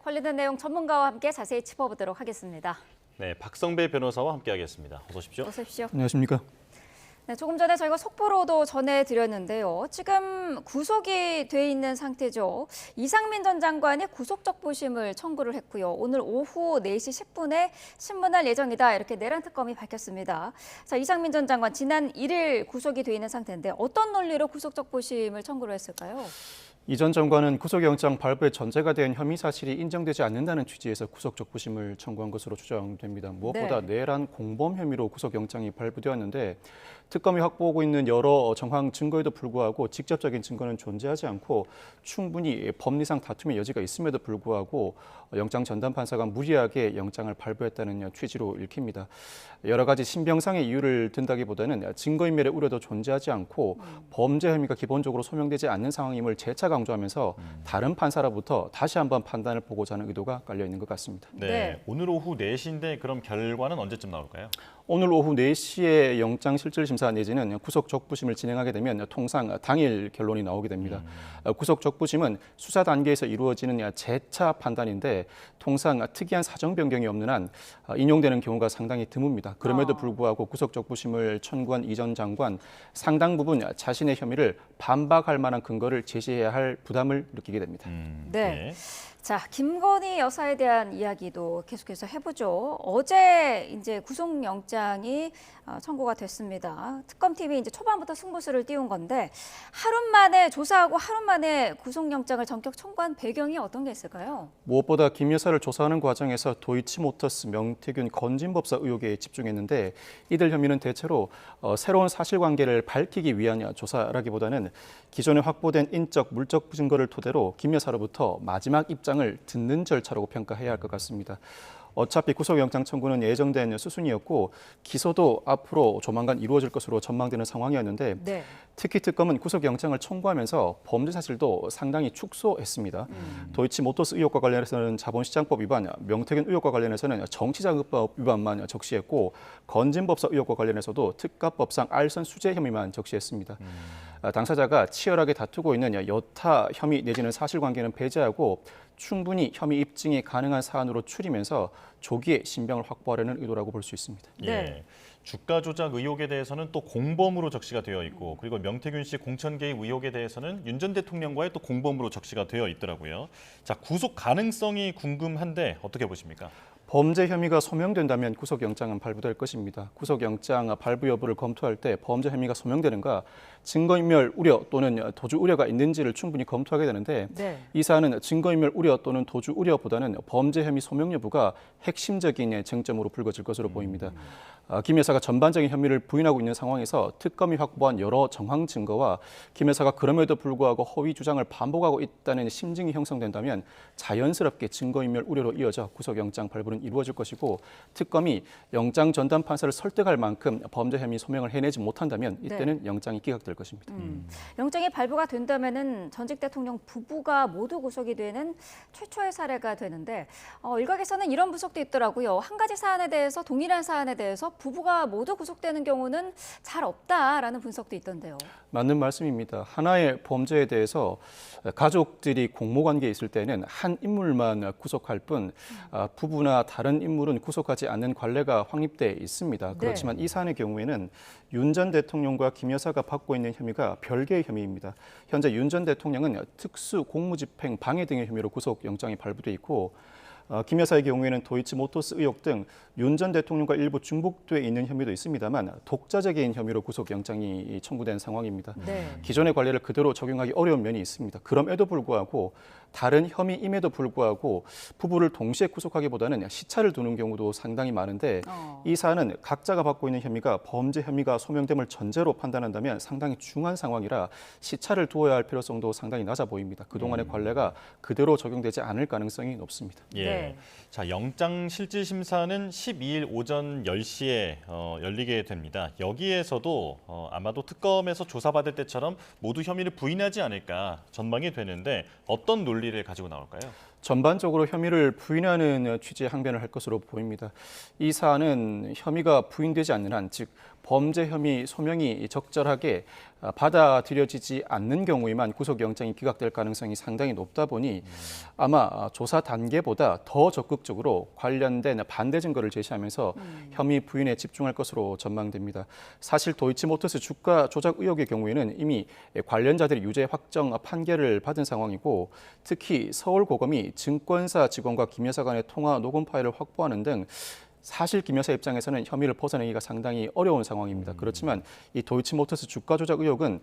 관련된 내용 전문가와 함께 자세히 짚어보도록 하겠습니다. 네, 박성배 변호사와 함께하겠습니다. 어서 오십시오. 어서 오십시오. 안녕하십니까? 네, 조금 전에 저희가 속보로도 전해드렸는데요. 지금 구속이 돼 있는 상태죠. 이상민 전 장관이 구속적부심을 청구를 했고요. 오늘 오후 4시 10분에 신문할 예정이다. 이렇게 내란 특검이 밝혔습니다. 자, 이상민 전 장관 지난 1일 구속이 돼 있는 상태인데 어떤 논리로 구속적부심을 청구를 했을까요? 이 전 장관은 구속영장 발부에 전제가 된 혐의 사실이 인정되지 않는다는 취지에서 구속적부심을 청구한 것으로 추정됩니다. 무엇보다 내란 공범 혐의로 구속영장이 발부되었는데 특검이 확보하고 있는 여러 정황 증거에도 불구하고 직접적인 증거는 존재하지 않고 충분히 법리상 다툼의 여지가 있음에도 불구하고 영장 전담 판사가 무리하게 영장을 발부했다는 취지로 읽힙니다. 여러 가지 신병상의 이유를 든다기보다는 증거인멸의 우려도 존재하지 않고 범죄 혐의가 기본적으로 소명되지 않는 상황임을 재차 강조하면서 다른 판사로부터 다시 한번 판단을 보고자 하는 의도가 깔려 있는 것 같습니다. 네, 오늘 오후 4시인데 그럼 결과는 언제쯤 나올까요? 오늘 오후 4시에 영장실질심사 내지는 구속적부심을 진행하게 되면 통상 당일 결론이 나오게 됩니다. 구속적부심은 수사 단계에서 이루어지는 재차 판단인데 통상 특이한 사정 변경이 없는 한 인용되는 경우가 상당히 드뭅니다. 그럼에도 불구하고 구속적부심을 청구한 이 전 장관 상당 부분 자신의 혐의를 반박할 만한 근거를 제시해야 할 부담을 느끼게 됩니다. 네. 자, 김건희 여사에 대한 이야기도 계속해서 해보죠. 어제 이제 구속영장이 청구가 됐습니다. 특검팀이 이제 초반부터 승부수를 띄운 건데 하루 만에 조사하고 하루 만에 구속영장을 전격 청구한 배경이 어떤 게 있을까요? 무엇보다 김 여사를 조사하는 과정에서 도이치모터스 명태균 건진법사 의혹에 집중했는데 이들 혐의는 대체로 새로운 사실관계를 밝히기 위한 조사라기보다는 기존에 확보된 인적, 물적 증거를 토대로 김 여사로부터 마지막 입장을 듣는 절차라고 평가해야 할 것 같습니다. 어차피 구속영장 청구는 예정된 수순이었고 기소도 앞으로 조만간 이루어질 것으로 전망되는 상황이었는데 특히 특검은 구속영장을 청구하면서 범죄 사실도 상당히 축소했습니다. 도이치모터스 의혹과 관련해서는 자본시장법 위반, 명태균 의혹과 관련해서는 정치자금법 위반만 적시했고 건진법사 의혹과 관련해서도 특가법상 알선 수재 혐의만 적시했습니다. 당사자가 치열하게 다투고 있는 여타 혐의 내지는 사실관계는 배제하고 충분히 혐의 입증이 가능한 사안으로 추리면서 조기에 신병을 확보하려는 의도라고 볼 수 있습니다. 예. 주가 조작 의혹에 대해서는 또 공범으로 적시가 되어 있고 그리고 명태균 씨 공천 개입 의혹에 대해서는 윤 전 대통령과의 또 공범으로 적시가 되어 있더라고요. 자, 구속 가능성이 궁금한데 어떻게 보십니까? 범죄 혐의가 소명된다면 구속영장은 발부될 것입니다. 구속영장 발부 여부를 검토할 때 범죄 혐의가 소명되는가, 증거인멸 우려 또는 도주 우려가 있는지를 충분히 검토하게 되는데 이 사안은 증거인멸 우려 또는 도주 우려보다는 범죄 혐의 소명 여부가 핵심적인 쟁점으로 불거질 것으로 보입니다. 김 여사가 전반적인 혐의를 부인하고 있는 상황에서 특검이 확보한 여러 정황 증거와 김 여사가 그럼에도 불구하고 허위 주장을 반복하고 있다는 심증이 형성된다면 자연스럽게 증거인멸 우려로 이어져 구속영장 발부는 이루어질 것이고 특검이 영장 전담 판사를 설득할 만큼 범죄 혐의 소명을 해내지 못한다면 이때는 영장이 기각될 것입니다. 영장이 발부가 된다면은 전직 대통령 부부가 모두 구속이 되는 최초의 사례가 되는데 일각에서는 이런 분석도 있더라고요. 한 가지 사안에 대해서 동일한 사안에 대해서 부부가 모두 구속되는 경우는 잘 없다라는 분석도 있던데요. 맞는 말씀입니다. 하나의 범죄에 대해서 가족들이 공모관계에 있을 때는 한 인물만 구속할 뿐 부부나 다른 인물은 구속하지 않는 관례가 확립돼 있습니다. 그렇지만 이 사안의 경우에는 윤 전 대통령과 김 여사가 받고 있는 혐의가 별개의 혐의입니다. 현재 윤 전 대통령은 특수 공무집행 방해 등의 혐의로 구속영장이 발부돼 있고 김 여사의 경우에는 도이치모터스 의혹 등 윤 전 대통령과 일부 중복돼 있는 혐의도 있습니다만 독자적인 혐의로 구속영장이 청구된 상황입니다. 기존의 관례를 그대로 적용하기 어려운 면이 있습니다. 그럼에도 불구하고 다른 혐의임에도 불구하고 부부를 동시에 구속하기보다는 시차를 두는 경우도 상당히 많은데 이 사안은 각자가 받고 있는 혐의가 범죄 혐의가 소명됨을 전제로 판단한다면 상당히 중한 상황이라 시차를 두어야 할 필요성도 상당히 낮아 보입니다. 그동안의 관례가 그대로 적용되지 않을 가능성이 높습니다. 자, 영장 실질 심사는 12일 오전 10시에 열리게 됩니다. 여기에서도 아마도 특검에서 조사받을 때처럼 모두 혐의를 부인하지 않을까 전망이 되는데 어떤 논리를 가지고 나올까요? 전반적으로 혐의를 부인하는 취지의 항변을 할 것으로 보입니다. 이 사안은 혐의가 부인되지 않는 한, 즉 범죄 혐의 소명이 적절하게 받아들여지지 않는 경우에만 구속영장이 기각될 가능성이 상당히 높다 보니 아마 조사 단계보다 더 적극적으로 관련된 반대 증거를 제시하면서 혐의 부인에 집중할 것으로 전망됩니다. 사실 도이치모터스 주가 조작 의혹의 경우에는 이미 관련자들이 유죄 확정 판결을 받은 상황이고 특히 서울고검이 증권사 직원과 김 여사 간의 통화 녹음 파일을 확보하는 등 사실 김 여사 입장에서는 혐의를 벗어내기가 상당히 어려운 상황입니다. 그렇지만 이 도이치모터스 주가 조작 의혹은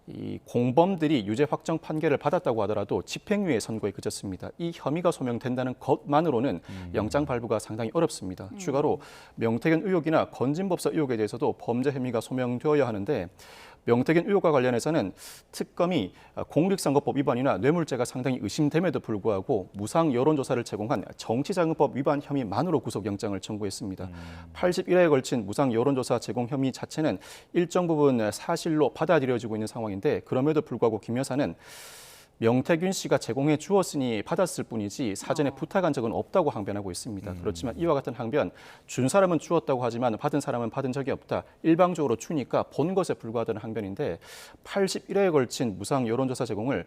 이 공범들이 유죄 확정 판결을 받았다고 하더라도 집행유예 선고에 그쳤습니다. 이 혐의가 소명된다는 것만으로는 영장 발부가 상당히 어렵습니다. 추가로 명태균 의혹이나 건진법사 의혹에 대해서도 범죄 혐의가 소명되어야 하는데 명태균 의혹과 관련해서는 특검이 공직선거법 위반이나 뇌물죄가 상당히 의심됨에도 불구하고 무상 여론조사를 제공한 정치자금법 위반 혐의만으로 구속영장을 청구했습니다. 81회에 걸친 무상 여론조사 제공 혐의 자체는 일정 부분 사실로 받아들여지고 있는 상황인데 그럼에도 불구하고 김 여사는 명태균 씨가 제공해 주었으니 받았을 뿐이지 사전에 부탁한 적은 없다고 항변하고 있습니다. 그렇지만 이와 같은 항변, 준 사람은 주었다고 하지만 받은 사람은 받은 적이 없다. 일방적으로 주니까 본 것에 불과하다는 항변인데 81회에 걸친 무상 여론조사 제공을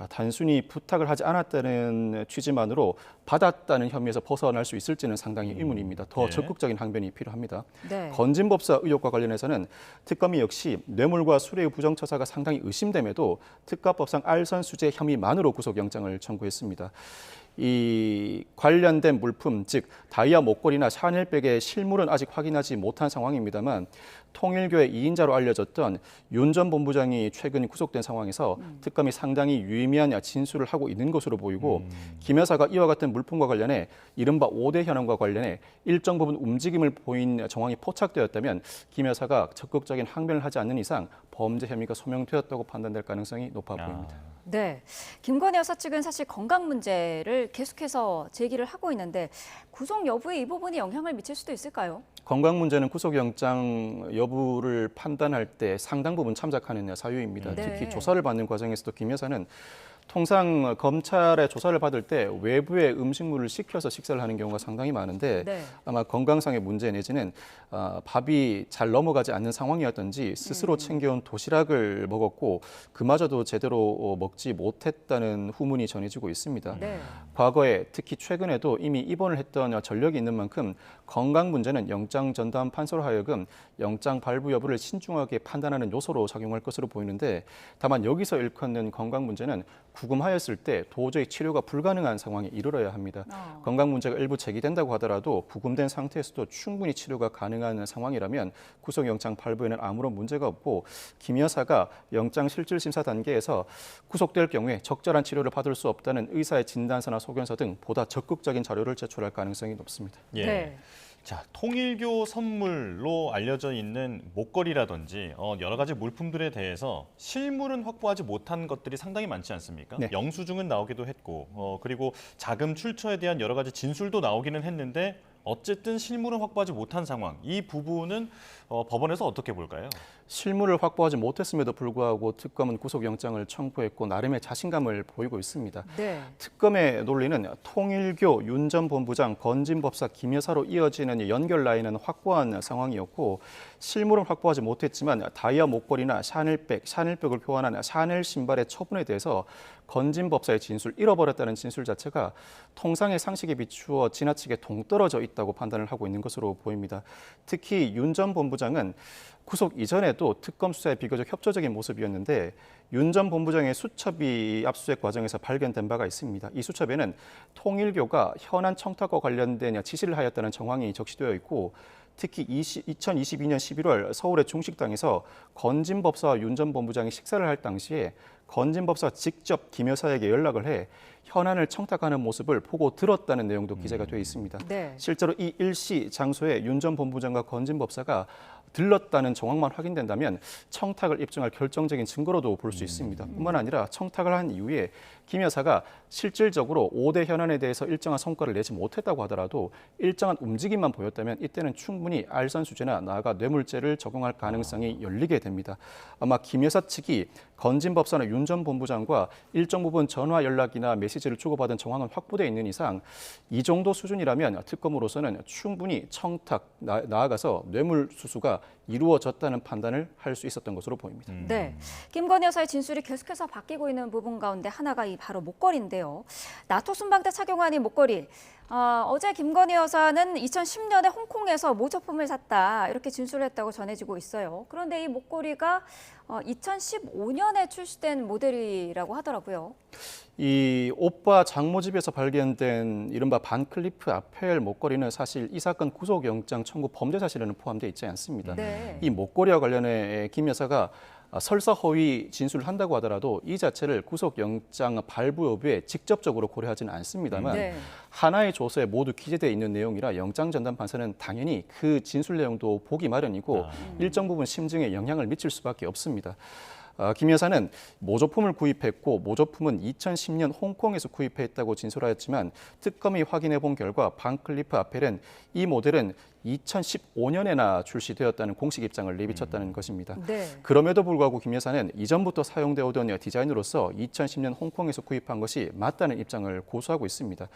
단순히 부탁을 하지 않았다는 취지만으로 받았다는 혐의에서 벗어날 수 있을지는 상당히 의문입니다. 더 적극적인 항변이 필요합니다. 네. 건진법사 의혹과 관련해서는 특검이 역시 뇌물과 수뢰의 부정처사가 상당히 의심됨에도 특가법상 알선수재 혐의만으로 구속영장을 청구했습니다. 이 관련된 물품, 즉 다이아 목걸이나 샤넬백의 실물은 아직 확인하지 못한 상황입니다만 통일교의 2인자로 알려졌던 윤 전 본부장이 최근 구속된 상황에서 특검이 상당히 유의미한 진술을 하고 있는 것으로 보이고 김 여사가 이와 같은 물품과 관련해 이른바 5대 현황과 관련해 일정 부분 움직임을 보인 정황이 포착되었다면 김 여사가 적극적인 항변을 하지 않는 이상 범죄 혐의가 소명되었다고 판단될 가능성이 높아 보입니다. 네, 김건희 여사 측은 사실 건강 문제를 계속해서 제기를 하고 있는데 구속 여부에 이 부분이 영향을 미칠 수도 있을까요? 건강 문제는 구속영장 여부를 판단할 때 상당 부분 참작하는 사유입니다. 네. 특히 조사를 받는 과정에서도 김 여사는 통상 검찰의 조사를 받을 때 외부에 음식물을 시켜서 식사를 하는 경우가 상당히 많은데 네. 아마 건강상의 문제 내지는 밥이 잘 넘어가지 않는 상황이었던지 스스로 챙겨온 도시락을 먹었고 그마저도 제대로 먹지 못했다는 후문이 전해지고 있습니다. 네. 과거에 특히 최근에도 이미 입원을 했던 전력이 있는 만큼 건강 문제는 영장 전담 판사로 하여금 영장 발부 여부를 신중하게 판단하는 요소로 작용할 것으로 보이는데 다만 여기서 일컫는 건강 문제는 구금하였을 때 도저히 치료가 불가능한 상황에 이르러야 합니다. 건강 문제가 일부 제기된다고 하더라도 구금된 상태에서도 충분히 치료가 가능한 상황이라면 구속영장 발부에는 아무런 문제가 없고 김 여사가 영장 실질 심사 단계에서 구속될 경우에 적절한 치료를 받을 수 없다는 의사의 진단서나 소견서 등 보다 적극적인 자료를 제출할 가능성이 높습니다. 예. 네. 자, 통일교 선물로 알려져 있는 목걸이라든지 여러 가지 물품들에 대해서 실물은 확보하지 못한 것들이 상당히 많지 않습니까? 네. 영수증은 나오기도 했고 그리고 자금 출처에 대한 여러 가지 진술도 나오기는 했는데 어쨌든 실물은 확보하지 못한 상황. 이 부분은 법원에서 어떻게 볼까요? 실물을 확보하지 못했음에도 불구하고 특검은 구속영장을 청구했고 나름의 자신감을 보이고 있습니다. 네. 특검의 논리는 통일교 윤 전 본부장, 건진법사 김 여사로 이어지는 연결 라인은 확보한 상황이었고 실물은 확보하지 못했지만 다이아 목걸이나 샤넬백을 표현한 샤넬 신발의 처분에 대해서 건진법사의 진술, 잃어버렸다는 진술 자체가 통상의 상식에 비추어 지나치게 동떨어져 있다고 판단을 하고 있는 것으로 보입니다. 특히 윤 전 본부장은 구속 이전에도 특검 수사에 비교적 협조적인 모습이었는데 윤 전 본부장의 수첩이 압수수색 과정에서 발견된 바가 있습니다. 이 수첩에는 통일교가 현안 청탁과 관련된 지시를 하였다는 정황이 적시되어 있고 특히 2022년 11월 서울의 중식당에서 건진법사와 윤 전 본부장이 식사를 할 당시에 건진법사가 직접 김 여사에게 연락을 해 현안을 청탁하는 모습을 보고 들었다는 내용도 기재가 되어 있습니다. 네. 실제로 이 일시 장소에 윤 전 본부장과 건진법사가 들렀다는 정황만 확인된다면 청탁을 입증할 결정적인 증거로도 볼 수 있습니다. 뿐만 아니라 청탁을 한 이후에 김 여사가 실질적으로 5대 현안에 대해서 일정한 성과를 내지 못했다고 하더라도 일정한 움직임만 보였다면 이때는 충분히 알선수재나 나아가 뇌물죄를 적용할 가능성이 열리게 됩니다. 아마 김 여사 측이 건진법사나 윤 전 본부장과 일정 부분 전화 연락이나 메시지를 주고받은 정황은 확보되어 있는 이상 이 정도 수준이라면 특검으로서는 충분히 청탁, 나아가서 뇌물 수수가 혐의가 이루어졌다는 판단을 할 수 있었던 것으로 보입니다. 네, 김건희 여사의 진술이 계속해서 바뀌고 있는 부분 가운데 하나가 이 바로 목걸이인데요. 나토 순방때 착용한 이 목걸이. 어제 김건희 여사는 2010년에 홍콩에서 모조품을 샀다 이렇게 진술을 했다고 전해지고 있어요. 그런데 이 목걸이가 2015년에 출시된 모델이라고 하더라고요. 이 오빠 장모집에서 발견된 이른바 반클리프 아펠 목걸이는 사실 이 사건 구속영장 청구 범죄 사실에는 포함되어 있지 않습니다. 네. 이 목걸이와 관련해 김 여사가 설사 허위 진술을 한다고 하더라도 이 자체를 구속영장 발부 여부에 직접적으로 고려하지는 않습니다만 네. 하나의 조서에 모두 기재되어 있는 내용이라 영장 전담 판사는 당연히 그 진술 내용도 보기 마련이고 일정 부분 심증에 영향을 미칠 수밖에 없습니다. 김 여사는 모조품을 구입했고 모조품은 2010년 홍콩에서 구입했다고 진술하였지만 특검이 확인해 본 결과 반클리프 아펠은 이 모델은 2015년에나 출시되었다는 공식 입장을 내비쳤다는 것입니다. 네. 그럼에도 불구하고 김 여사는 이전부터 사용되어 오던 디자인으로서 2010년 홍콩에서 구입한 것이 맞다는 입장을 고수하고 있습니다.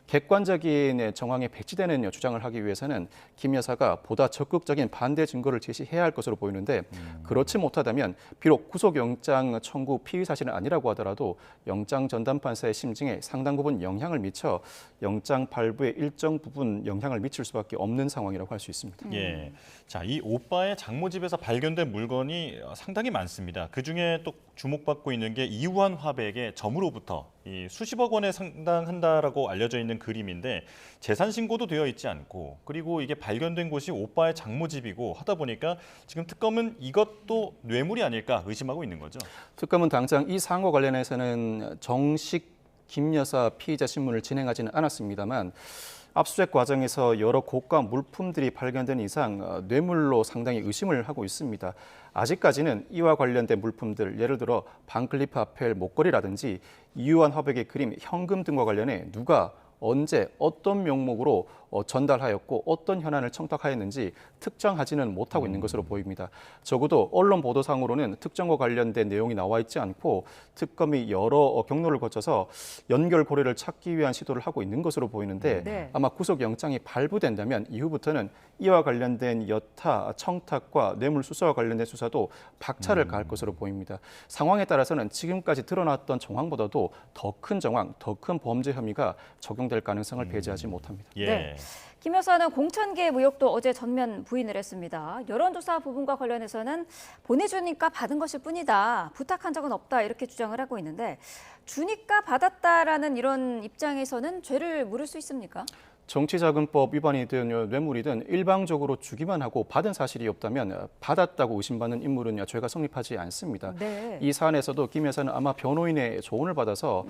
객관적인 정황에 배치되는 주장을 하기 위해서는 김 여사가 보다 적극적인 반대 증거를 제시해야 할 것으로 보이는데 그렇지 못하다면 비록 구속영장 청구 피의 사실은 아니라고 하더라도 영장 전담 판사의 심증에 상당 부분 영향을 미쳐 영장 발부에 일정 부분 영향을 미칠 수밖에 없는 상황이라고 할 수 있습니다. 예. 자, 이 오빠의 장모집에서 발견된 물건이 상당히 많습니다. 그중에 또 주목받고 있는 게 이우환 화백의 점으로부터 이 수십억 원에 상당한다라고 알려져 있는 그림인데 재산 신고도 되어 있지 않고 그리고 이게 발견된 곳이 오빠의 장모집이고 하다 보니까 지금 특검은 이것도 뇌물이 아닐까 의심하고 있는 거죠. 특검은 당장 이 사안과 관련해서는 정식 김 여사 피의자 신문을 진행하지는 않았습니다만 압수수색 과정에서 여러 고가 물품들이 발견된 이상 뇌물로 상당히 의심을 하고 있습니다. 아직까지는 이와 관련된 물품들, 예를 들어 반클리프 아펠 목걸이라든지 이우환 화백의 그림, 현금 등과 관련해 누가 언제 어떤 명목으로 전달하였고 어떤 현안을 청탁하였는지 특정하지는 못하고 있는 것으로 보입니다. 적어도 언론 보도상으로는 특정과 관련된 내용이 나와 있지 않고 특검이 여러 경로를 거쳐서 연결고리를 찾기 위한 시도를 하고 있는 것으로 보이는데 네. 아마 구속영장이 발부된다면 이후부터는 이와 관련된 여타 청탁과 뇌물수수와 관련된 수사도 박차를 가할 것으로 보입니다. 상황에 따라서는 지금까지 드러났던 정황보다도 더 큰 정황, 더 큰 범죄 혐의가 적용될 가능성을 배제하지 못합니다. 예. 네. 김 여사는 공천계의 의혹도 어제 전면 부인을 했습니다. 여론조사 부분과 관련해서는 보내주니까 받은 것일 뿐이다. 부탁한 적은 없다. 이렇게 주장을 하고 있는데 주니까 받았다라는 이런 입장에서는 죄를 물을 수 있습니까? 정치자금법 위반이든 뇌물이든 일방적으로 주기만 하고 받은 사실이 없다면 받았다고 의심받는 인물은 죄가 성립하지 않습니다. 네. 이 사안에서도 김 여사는 아마 변호인의 조언을 받아서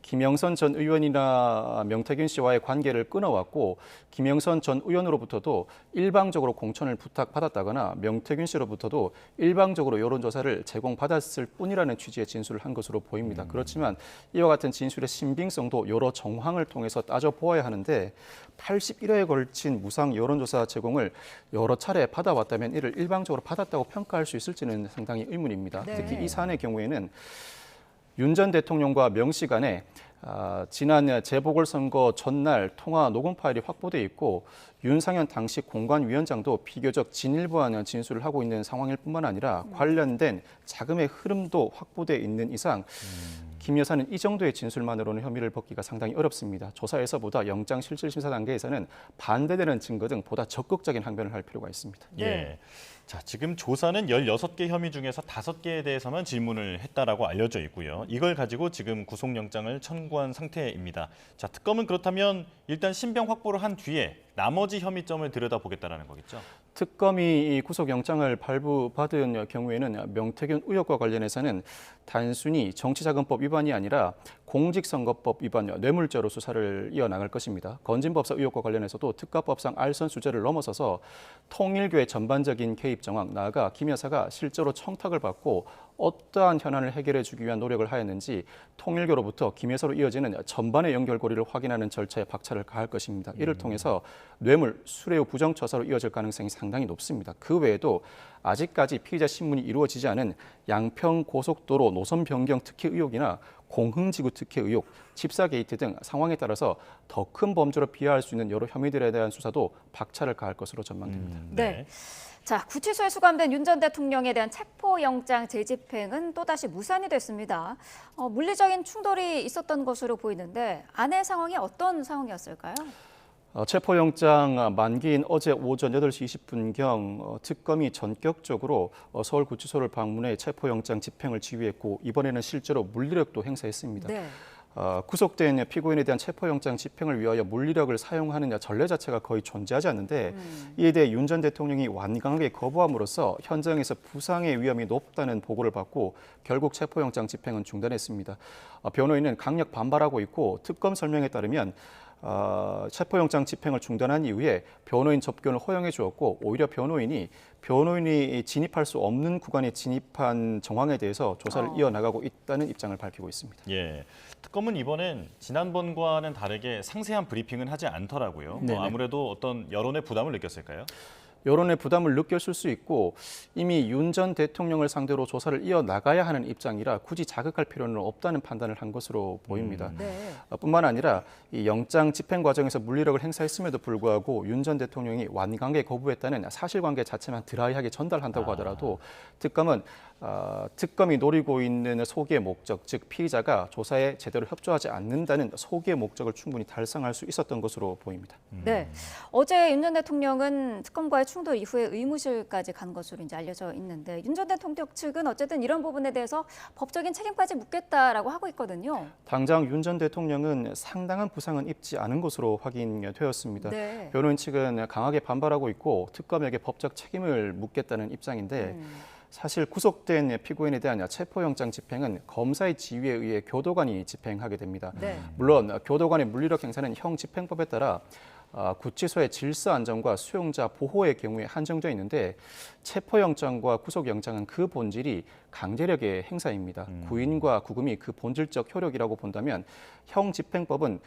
김영선 전 의원이나 명태균 씨와의 관계를 끊어왔고 김영선 전 의원으로부터도 일방적으로 공천을 부탁받았다거나 명태균 씨로부터도 일방적으로 여론조사를 제공받았을 뿐이라는 취지의 진술을 한 것으로 보입니다. 그렇지만 이와 같은 진술의 신빙성도 여러 정황을 통해서 따져보아야 하는데 81회에 걸친 무상 여론조사 제공을 여러 차례 받아왔다면 이를 일방적으로 받았다고 평가할 수 있을지는 상당히 의문입니다. 네. 특히 이 사안의 경우에는 윤 전 대통령과 명 씨 간에 지난 재보궐선거 전날 통화 녹음 파일이 확보돼 있고 윤상현 당시 공관위원장도 비교적 진일보한 진술을 하고 있는 상황일 뿐만 아니라 관련된 자금의 흐름도 확보돼 있는 이상 김 여사는 이 정도의 진술만으로는 혐의를 벗기가 상당히 어렵습니다. 조사에서보다 영장 실질심사 단계에서는 반대되는 증거 등 보다 적극적인 항변을 할 필요가 있습니다. 예. 자, 지금 조사는 16개 혐의 중에서 5개에 대해서만 질문을 했다라고 알려져 있고요. 이걸 가지고 지금 구속영장을 청구한 상태입니다. 자, 특검은 그렇다면 일단 신병 확보를 한 뒤에 나머지 혐의점을 들여다보겠다라는 거겠죠? 특검이 이 구속영장을 발부받은 경우에는 명태균 의혹과 관련해서는 단순히 정치자금법 위반이 아니라 공직선거법 위반 뇌물죄로 수사를 이어나갈 것입니다. 건진법사 의혹과 관련해서도 특가법상 알선수재를 넘어서서 통일교의 전반적인 개입 정황, 나아가 김 여사가 실제로 청탁을 받고 어떠한 현안을 해결해 주기 위한 노력을 하였는지 통일교로부터 김 여사로 이어지는 전반의 연결고리를 확인하는 절차에 박차를 가할 것입니다. 이를 통해서 뇌물, 수뢰 부정처사로 이어질 가능성이 상당히 높습니다. 그 외에도 아직까지 피의자 신문이 이루어지지 않은 양평 고속도로 노선 변경 특혜 의혹이나 공흥지구 특혜 의혹, 집사 게이트 등 상황에 따라서 더 큰 범죄로 비화할 수 있는 여러 혐의들에 대한 수사도 박차를 가할 것으로 전망됩니다. 네. 자, 구치소에 수감된 윤 전 대통령에 대한 체포영장 재집행은 또다시 무산이 됐습니다. 물리적인 충돌이 있었던 것으로 보이는데 안의 상황이 어떤 상황이었을까요? 체포영장 만기인 어제 오전 8시 20분경 특검이 전격적으로 서울구치소를 방문해 체포영장 집행을 지휘했고 이번에는 실제로 물리력도 행사했습니다. 네. 구속된 피고인에 대한 체포영장 집행을 위하여 물리력을 사용하는 전례 자체가 거의 존재하지 않는데 이에 대해 윤 전 대통령이 완강하게 거부함으로써 현장에서 부상의 위험이 높다는 보고를 받고 결국 체포영장 집행은 중단했습니다. 변호인은 강력 반발하고 있고 특검 설명에 따르면 체포영장 집행을 중단한 이후에 변호인 접견을 허용해 주었고 오히려 변호인이 진입할 수 없는 구간에 진입한 정황에 대해서 조사를 이어나가고 있다는 입장을 밝히고 있습니다. 예, 특검은 이번엔 지난번과는 다르게 상세한 브리핑은 하지 않더라고요. 아무래도 어떤 여론의 부담을 느꼈을까요? 여론의 부담을 느꼈을 수 있고 이미 윤 전 대통령을 상대로 조사를 이어나가야 하는 입장이라 굳이 자극할 필요는 없다는 판단을 한 것으로 보입니다. 네. 뿐만 아니라 이 영장 집행 과정에서 물리력을 행사했음에도 불구하고 윤 전 대통령이 완강하게 거부했다는 사실관계 자체만 드라이하게 전달한다고 하더라도 특검이 노리고 있는 소기의 목적, 즉 피의자가 조사에 제대로 협조하지 않는다는 소기의 목적을 충분히 달성할 수 있었던 것으로 보입니다. 네. 어제 윤 전 대통령은 특검과의 충돌 이후에 의무실까지 간 것으로 이제 알려져 있는데 윤 전 대통령 측은 어쨌든 이런 부분에 대해서 법적인 책임까지 묻겠다라고 하고 있거든요. 당장 윤 전 대통령은 상당한 부상은 입지 않은 것으로 확인되었습니다. 네. 변호인 측은 강하게 반발하고 있고 특검에게 법적 책임을 묻겠다는 입장인데 사실 구속된 피고인에 대한 체포영장 집행은 검사의 지휘에 의해 교도관이 집행하게 됩니다. 네. 물론 교도관의 물리력 행사는 형 집행법에 따라 구치소의 질서 안정과 수용자 보호의 경우에 한정되어 있는데 체포영장과 구속영장은 그 본질이 강제력의 행사입니다. 구인과 구금이 그 본질적 효력이라고 본다면 형 집행법은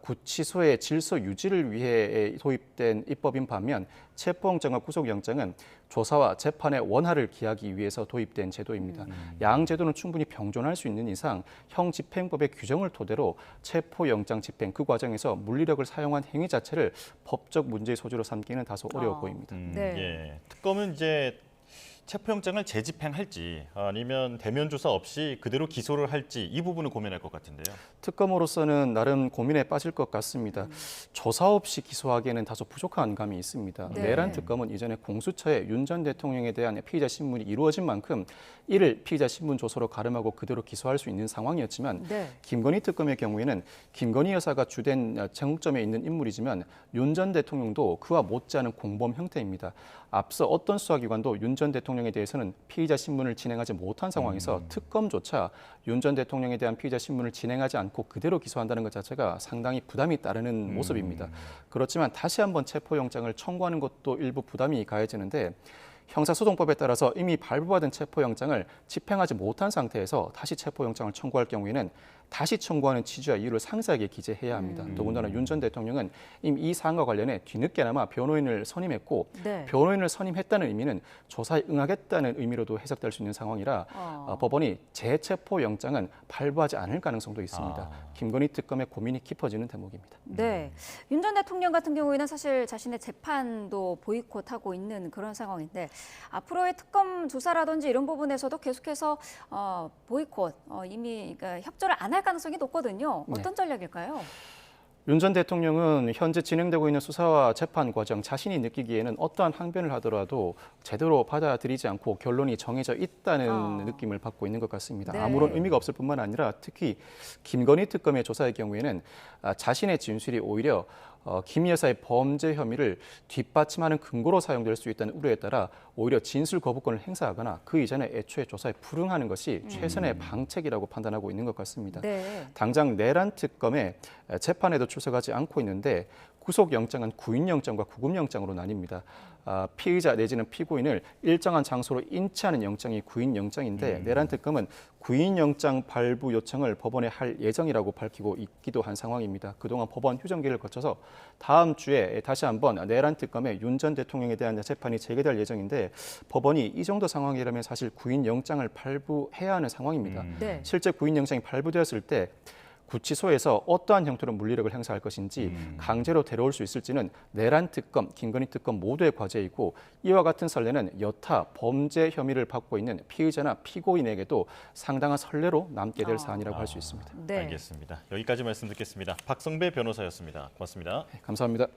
구치소의 질서 유지를 위해 도입된 입법인 반면 체포영장과 구속영장은 조사와 재판의 원활을 기하기 위해서 도입된 제도입니다. 양 제도는 충분히 병존할 수 있는 이상 형 집행법의 규정을 토대로 체포영장 집행 그 과정에서 물리력을 사용한 행위 자체를 법적 문제의 소지로 삼기는 다소 어려워 보입니다. 네. 예, 특검은 이제 체포영장을 재집행할지 아니면 대면 조사 없이 그대로 기소를 할지 이 부분을 고민할 것 같은데요. 특검으로서는 나름 고민에 빠질 것 같습니다. 조사 없이 기소하기에는 다소 부족한 감이 있습니다. 네. 내란 특검은 이전에 공수처에 윤 전 대통령에 대한 피의자 신문이 이루어진 만큼 이를 피의자 신문 조서로 가름하고 그대로 기소할 수 있는 상황이었지만 네. 김건희 특검의 경우에는 김건희 여사가 주된 쟁점에 있는 인물이지만 윤 전 대통령도 그와 못지않은 공범 형태입니다. 앞서 어떤 수사기관도 윤 전 대통령에 대해서는 피의자 신문을 진행하지 못한 상황에서 특검조차 윤 전 대통령에 대한 피의자 신문을 진행하지 않고 그대로 기소한다는 것 자체가 상당히 부담이 따르는 모습입니다. 그렇지만 다시 한번 체포영장을 청구하는 것도 일부 부담이 가해지는데 형사소송법에 따라서 이미 발부받은 체포영장을 집행하지 못한 상태에서 다시 체포영장을 청구할 경우에는 다시 청구하는 취지와 이유를 상세하게 기재해야 합니다. 더군다나 윤 전 대통령은 이미 이 사안과 관련해 뒤늦게나마 변호인을 선임했고 네. 변호인을 선임했다는 의미는 조사에 응하겠다는 의미로도 해석될 수 있는 상황이라 법원이 재체포영장은 발부하지 않을 가능성도 있습니다. 김건희 특검의 고민이 깊어지는 대목입니다. 네. 윤 전 대통령 같은 경우에는 사실 자신의 재판도 보이콧하고 있는 그런 상황인데 앞으로의 특검 조사라든지 이런 부분에서도 계속해서 보이콧, 이미 그러니까 협조를 안 할 가능성이 높거든요. 어떤 전략일까요? 윤 전 대통령은 현재 진행되고 있는 수사와 재판 과정 자신이 느끼기에는 어떠한 항변을 하더라도 제대로 받아들이지 않고 결론이 정해져 있다는 느낌을 받고 있는 것 같습니다. 네. 아무런 의미가 없을 뿐만 아니라 특히 김건희 특검의 조사의 경우에는 자신의 진술이 오히려 김 여사의 범죄 혐의를 뒷받침하는 근거로 사용될 수 있다는 우려에 따라 오히려 진술 거부권을 행사하거나 그 이전에 애초에 조사에 불응하는 것이 최선의 방책이라고 판단하고 있는 것 같습니다. 네. 당장 내란 특검에 재판에도 출석하지 않고 있는데 구속영장은 구인영장과 구금영장으로 나뉩니다. 피의자 내지는 피고인을 일정한 장소로 인치하는 영장이 구인영장인데 내란 특검은 구인영장 발부 요청을 법원에 할 예정이라고 밝히고 있기도 한 상황입니다. 그동안 법원 휴정기를 거쳐서 다음 주에 다시 한번 내란 특검의 윤 전 대통령에 대한 재판이 재개될 예정인데 법원이 이 정도 상황이라면 사실 구인영장을 발부해야 하는 상황입니다. 네. 실제 구인영장이 발부되었을 때 구치소에서 어떠한 형태로 물리력을 행사할 것인지 강제로 데려올 수 있을지는 내란 특검, 김건희 특검 모두의 과제이고 이와 같은 선례는 여타 범죄 혐의를 받고 있는 피의자나 피고인에게도 상당한 선례로 남게 될 사안이라고 할 수 있습니다. 네. 알겠습니다. 여기까지 말씀 듣겠습니다. 박성배 변호사였습니다. 고맙습니다. 감사합니다.